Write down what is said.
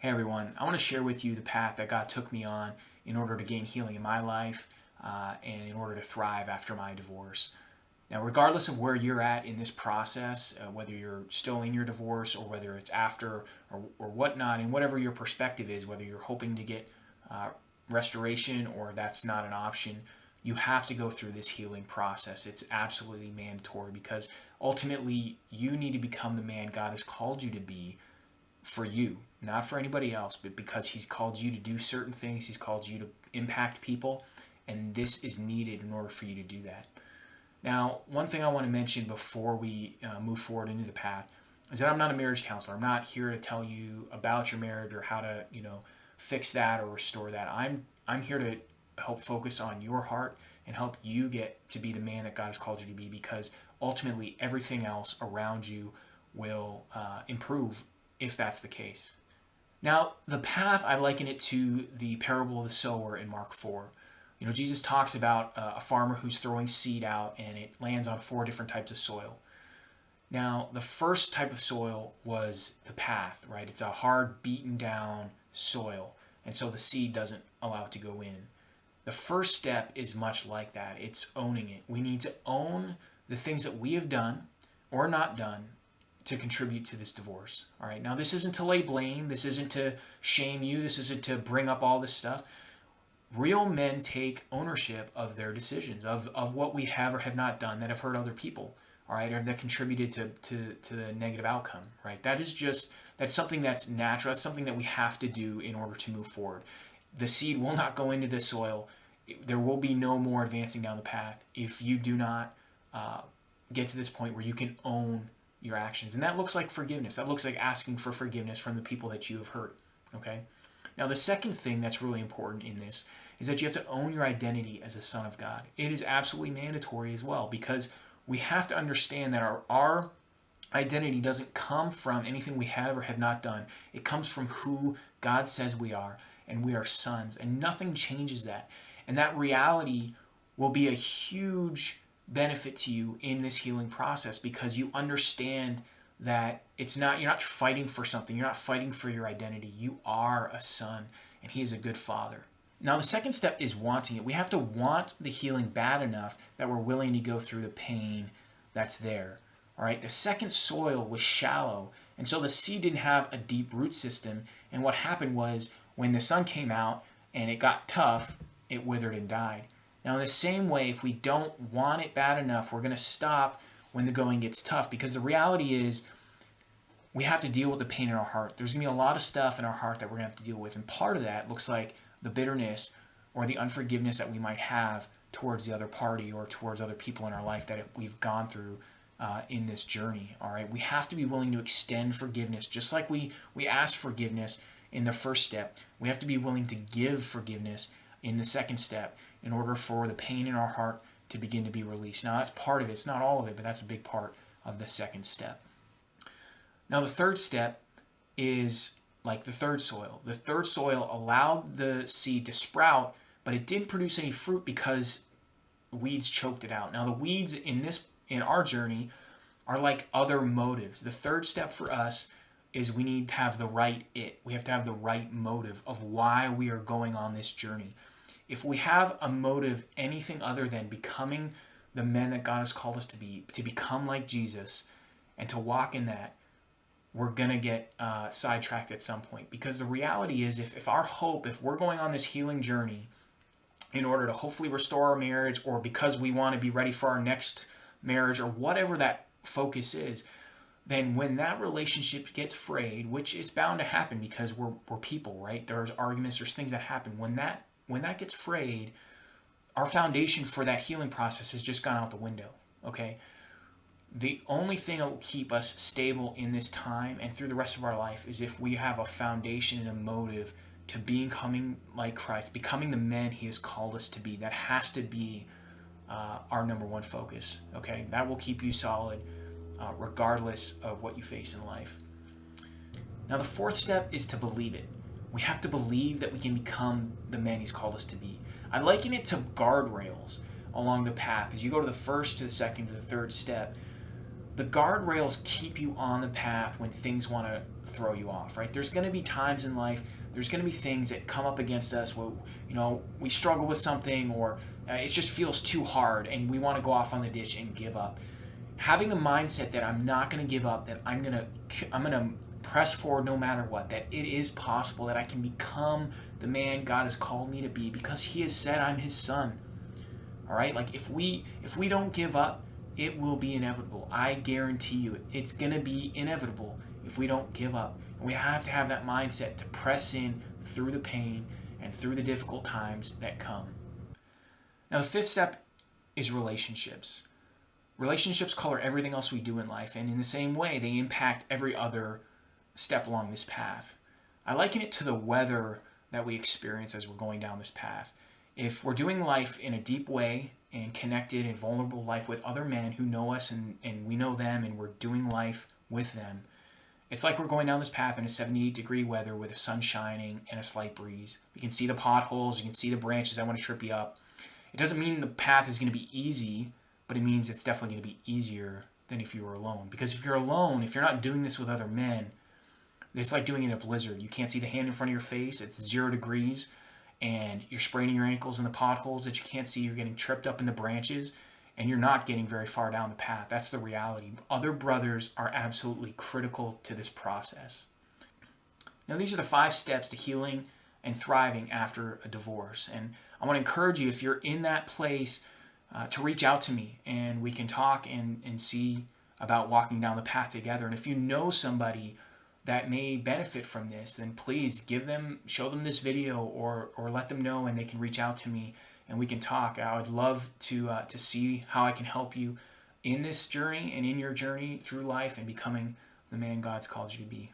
Hey everyone, I want to share with you the path that God took me on in order to gain healing in my life and in order to thrive after my divorce. Now, regardless of where you're at in this process, whether you're still in your divorce or whether it's after or whatnot, and whatever your perspective is, whether you're hoping to get uh, restoration or that's not an option, you have to go through this healing process. It's absolutely mandatory because ultimately you need to become the man God has called you to be for you, not for anybody else, but because He's called you to do certain things, He's called you to impact people, and this is needed in order for you to do that. Now, one thing I want to mention before we move forward into the path is that I'm not a marriage counselor. I'm not here to tell you about your marriage or how to, fix that or restore that. I'm here to help focus on your heart and help you get to be the man that God has called you to be, because ultimately everything else around you will improve if that's the case. Now, the path, I liken it to the parable of the sower in Mark 4. Jesus talks about a farmer who's throwing seed out and it lands on four different types of soil. Now, the first type of soil was the path, right? It's a hard, beaten down soil, and so the seed doesn't allow it to go in. The first step is much like that. It's owning it. We need to own the things that we have done or not done to contribute to this divorce. All right. Now, this isn't to lay blame. This isn't to shame you. This isn't to bring up all this stuff. Real men take ownership of their decisions, of what we have or have not done that have hurt other people, all right, or that contributed to the negative outcome, right? That's something that's natural. That's something that we have to do in order to move forward. The seed will not go into the soil. There will be no more advancing down the path if you do not get to this point where you can own your actions. And that looks like forgiveness. That looks like asking for forgiveness from the people that you have hurt. Okay? Now, the second thing that's really important in this is that you have to own your identity as a son of God. It is absolutely mandatory as well, because we have to understand that our identity doesn't come from anything we have or have not done. It comes from who God says we are, and we are sons, and nothing changes that. And that reality will be a huge benefit to you in this healing process, because you understand that you're not fighting for something. You're not fighting for your identity. You are a son, and He is a good father. Now, the second step is wanting it. We have to want the healing bad enough that we're willing to go through the pain that's there. All right. The second soil was shallow, and so the seed didn't have a deep root system. And what happened was, when the sun came out and it got tough, it withered and died. Now, in the same way, if we don't want it bad enough, we're going to stop when the going gets tough, because the reality is we have to deal with the pain in our heart. There's going to be a lot of stuff in our heart that we're going to have to deal with, and part of that looks like the bitterness or the unforgiveness that we might have towards the other party or towards other people in our life that we've gone through in this journey. All right, we have to be willing to extend forgiveness, just like we ask forgiveness in the first step. We have to be willing to give forgiveness in the second step, in order for the pain in our heart to begin to be released. Now, that's part of it. It's not all of it, but that's a big part of the second step. Now, the third step is like the third soil. The third soil allowed the seed to sprout, but it didn't produce any fruit because weeds choked it out. Now, the weeds in our journey are like other motives. The third step for us is we need to have the right it. We have to have the right motive of why we are going on this journey. If we have a motive anything other than becoming the men that God has called us to be, to become like Jesus and to walk in that, we're going to get sidetracked at some point. Because the reality is, if our hope, if we're going on this healing journey in order to hopefully restore our marriage, or because we want to be ready for our next marriage, or whatever that focus is, then when that relationship gets frayed, which is bound to happen because we're people, right? There's arguments, there's things that happen. When that gets frayed, our foundation for that healing process has just gone out the window, okay? The only thing that will keep us stable in this time and through the rest of our life is if we have a foundation and a motive to becoming like Christ, becoming the men He has called us to be. That has to be our number one focus, okay? That will keep you solid regardless of what you face in life. Now, the fourth step is to believe it. We have to believe that we can become the man He's called us to be. I liken it to guardrails along the path. As you go to the first, to the second, to the third step, the guardrails keep you on the path when things want to throw you off, right? There's going to be times in life, there's going to be things that come up against us where, we struggle with something, or it just feels too hard and we want to go off on the ditch and give up. Having the mindset that I'm not going to give up, that I'm going to press forward no matter what, that it is possible that I can become the man God has called me to be because he has said I'm his son. All right? Like if we don't give up, it will be inevitable. I guarantee you it's going to be inevitable if we don't give up. And we have to have that mindset to press in through the pain and through the difficult times that come. Now, the fifth step is relationships. Relationships color everything else we do in life, and in the same way, they impact every other step along this path. I liken it to the weather that we experience as we're going down this path. If we're doing life in a deep way and connected and vulnerable life with other men who know us and we know them and we're doing life with them, it's like we're going down this path in a 78-degree weather with the sun shining and a slight breeze. You can see the potholes, you can see the branches that want to trip you up. It doesn't mean the path is going to be easy, but it means it's definitely going to be easier than if you were alone. Because if you're alone, if you're not doing this with other men, it's like doing it in a blizzard. You can't see the hand in front of your face. It's 0 degrees, and you're spraining your ankles in the potholes that you can't see. You're getting tripped up in the branches, and you're not getting very far down the path. That's the reality. Other brothers are absolutely critical to this process. Now, these are the 5 steps to healing and thriving after a divorce. And I want to encourage you, if you're in that place, to reach out to me, and we can talk and see about walking down the path together. And if you know somebody that may benefit from this, then please show them this video, or let them know, and they can reach out to me and we can talk. I would love to see how I can help you in this journey and in your journey through life and becoming the man God's called you to be.